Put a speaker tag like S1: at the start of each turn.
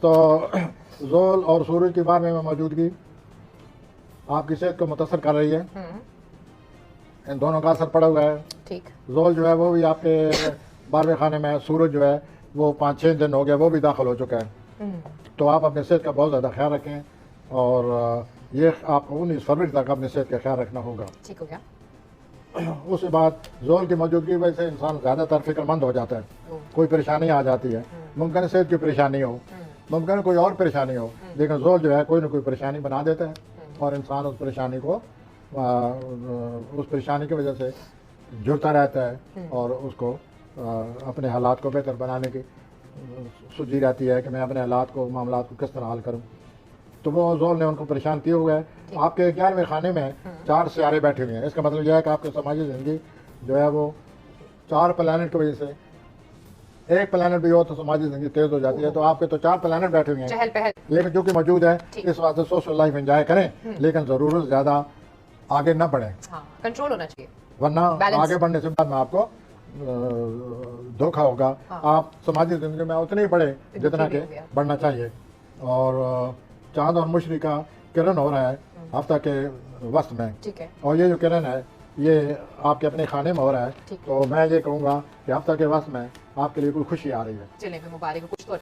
S1: तो जोल और सूरज की बारहवीं में मौजूदगी आपकी सेहत को मुतासर कर रही है। इन दोनों का असर पड़ा हुआ है।
S2: ठीक।
S1: जोल जो है वो भी आपके 12वें खाने में, सूरज जो है वो 5-6 दिन हो गया वो भी दाखिल हो चुका है। तो आप अपने सेहत का बहुत ज़्यादा ख्याल रखें और ये आपको 19 फरवरी तक अपनी सेहत का ख्याल रखना होगा।
S2: ठीक हो गया।
S1: उसके बाद जोल की मौजूदगी की वजह से इंसान ज़्यादातर फिक्रमंद हो जाता है। कोई परेशानी आ जाती है, मुमकिन है सेहत की परेशानी हो, मुमकिन है कोई और परेशानी हो, लेकिन जोल जो है कोई ना कोई परेशानी बना देता है और इंसान उस परेशानी की वजह से जुड़ता रहता है और उसको अपने हालात को बेहतर बनाने की सूझी रहती है कि मैं अपने हालात को, मामलात को किस तरह हल करूँ। तो वो जोल ने उनको परेशान किए हुए है। आपके 11वें खाने में 4 सियारे बैठे हुए हैं। इसका मतलब यह है कि आपकी समाजी ज़िंदगी जो है वो 4 प्लैनेट की वजह से, एक प्लैनेट भी हो तो समाजी ज़िंदगी तेज़ हो जाती है। तो आपके तो 4 प्लैनेट बैठे हुए हैं,
S2: चहल पहल
S1: लेकिन जो कि मौजूद है, इस वास्ते सोशल लाइफ एंजॉय करें, लेकिन ज़रूरत से ज़्यादा आगे न बढ़ें।
S2: कंट्रोल होना चाहिए,
S1: वरना आगे बढ़ने से बाद में आपको धोखा होगा। आप समाजी ज़िंदगी में उतने ही बढ़े जितना कि बढ़ना चाहिए। और चांद और मुशरी का किरण हो रहा है हफ्ता के वस्त में,
S2: ठीक है।
S1: और ये जो किरण है ये आपके अपने खाने में हो रहा है। तो मैं ये कहूँगा कि हफ्ता के वस्त में आपके लिए कोई खुशी आ रही है।
S2: चलें, मुबारक, कुछ तो